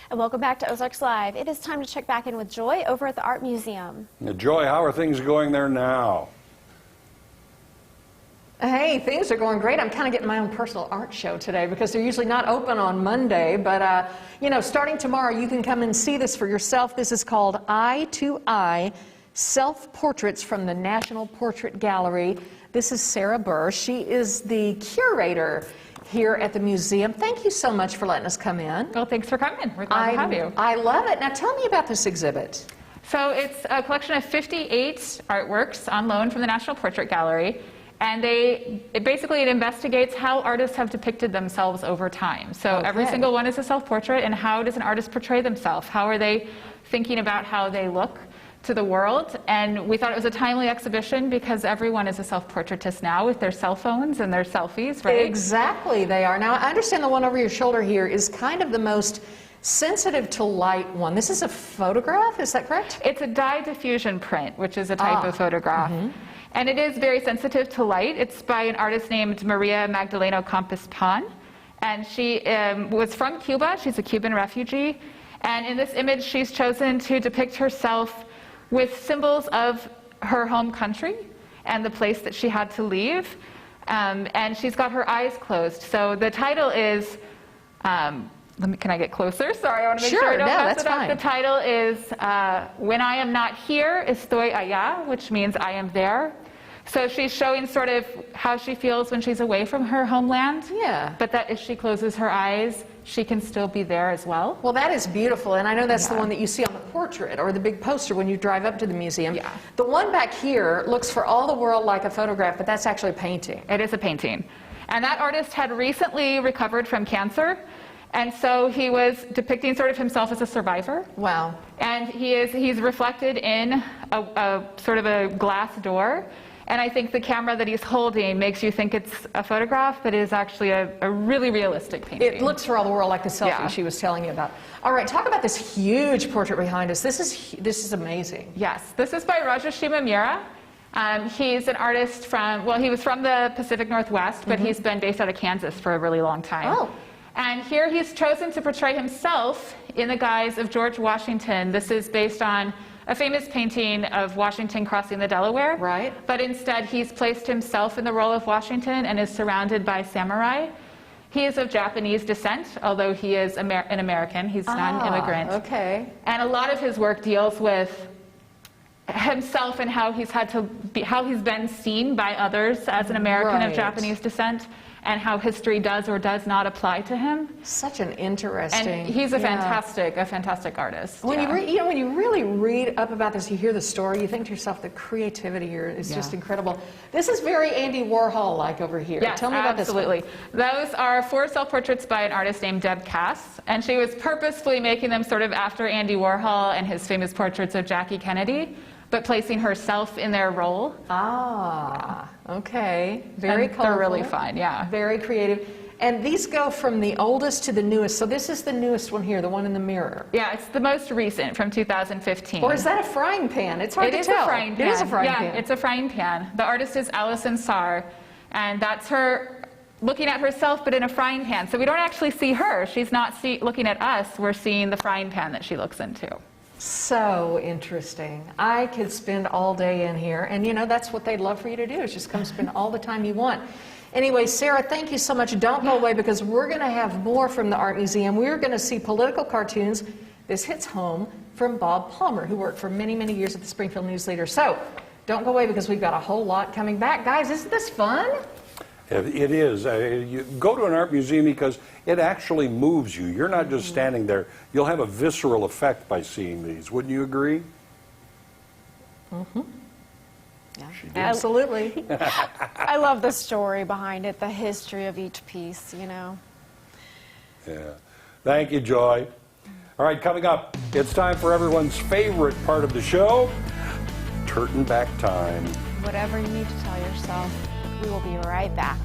And welcome back to Ozarks Live. It is time to check back in with Joy over at the Art Museum. Now, Joy, how are things going there now? Hey, things are going great. I'm kind of getting my own personal art show today because they're usually not open on Monday. But, you know, starting tomorrow, you can come and see this for yourself. This is called Eye to Eye Self-Portraits from the National Portrait Gallery. This is Sarah Burr. She is the curator here at the museum. Thank you so much for letting us come in. Well, thanks for coming. We're glad to have you. I love it. Now tell me about this exhibit. So it's a collection of 58 artworks on loan from the National Portrait Gallery. And it investigates how artists have depicted themselves over time. So every single one is a self-portrait, and how does an artist portray themselves? How are they thinking about how they look to the world? And we thought it was a timely exhibition because everyone is a self-portraitist now with their cell phones and their selfies, right? Exactly, they are. Now, I understand the one over your shoulder here is kind of the most sensitive to light one. This is a photograph, is that correct? It's a dye diffusion print, which is a type of photograph. And it is very sensitive to light. It's by an artist named Maria Magdaleno Campos Pan. And she was from Cuba. She's a Cuban refugee. And in this image, she's chosen to depict herself with symbols of her home country and the place that she had to leave. And she's got her eyes closed. So the title is, can I get closer? Sorry, I want to make sure I don't mess it up. The title is When I Am Not Here, Estoy Allá, which means I am there. So she's showing sort of how she feels when she's away from her homeland. Yeah. But that if she closes her eyes, she can still be there as well. Well, that is beautiful, and I know that's the one that you see on the portrait or the big poster when you drive up to the museum. Yeah. The one back here looks for all the world like a photograph, but that's actually a painting. It is a painting. And that artist had recently recovered from cancer. And so he was depicting sort of himself as a survivor. Wow. And he's reflected in a sort of a glass door. And I think the camera that he's holding makes you think it's a photograph, but it is actually a really realistic painting. It looks for all the world like the selfie she was telling you about. All right, talk about this huge portrait behind us. This is amazing. Yes, this is by Raja Shimamura. He's an artist from, well, he was from the Pacific Northwest, but he's been based out of Kansas for a really long time. Oh. And here he's chosen to portray himself in the guise of George Washington. This is based on a famous painting of Washington crossing the Delaware. Right. But instead he's placed himself in the role of Washington and is surrounded by samurai. He is of Japanese descent, although he is an American. He's not an immigrant. Okay. And a lot of his work deals with himself and how he's been seen by others as an American of Japanese descent, and how history does or does not apply to him. Such an interesting. And he's a fantastic artist. When you when you really read up about this, you hear the story, you think to yourself, the creativity here is just incredible. This is very Andy Warhol-like over here. Yes, tell me about this. Absolutely. Those are 4 self-portraits by an artist named Deb Cass, and she was purposefully making them sort of after Andy Warhol and his famous portraits of Jackie Kennedy, but placing herself in their role. Okay. Very colorful. They're really fun, Very creative. And these go from the oldest to the newest. So this is the newest one here, the one in the mirror. Yeah, it's the most recent from 2015. Or is that a frying pan? It's hard to tell. It is a frying pan. It is a frying pan. Yeah, it's a frying pan. The artist is Alison Sarr, and that's her looking at herself, but in a frying pan. So we don't actually see her. She's not looking at us. We're seeing the frying pan that she looks into. So interesting. I could spend all day in here, and you know, that's what they'd love for you to do, is just come spend all the time you want. Anyway, Sarah, thank you so much. Don't go away, because we're going to have more from the Art Museum. We're going to see political cartoons. This hits home from Bob Palmer, who worked for many, many years at the Springfield News Leader. So don't go away, because we've got a whole lot coming back. Guys, isn't this fun? It is. You go to an art museum because it actually moves you. You're not just standing there. You'll have a visceral effect by seeing these. Wouldn't you agree? Yeah, absolutely. I love the story behind it, the history of each piece, you know. Yeah. Thank you, Joy. All right, coming up, it's time for everyone's favorite part of the show, Turton Back Time. Whatever you need to tell yourself. We will be right back.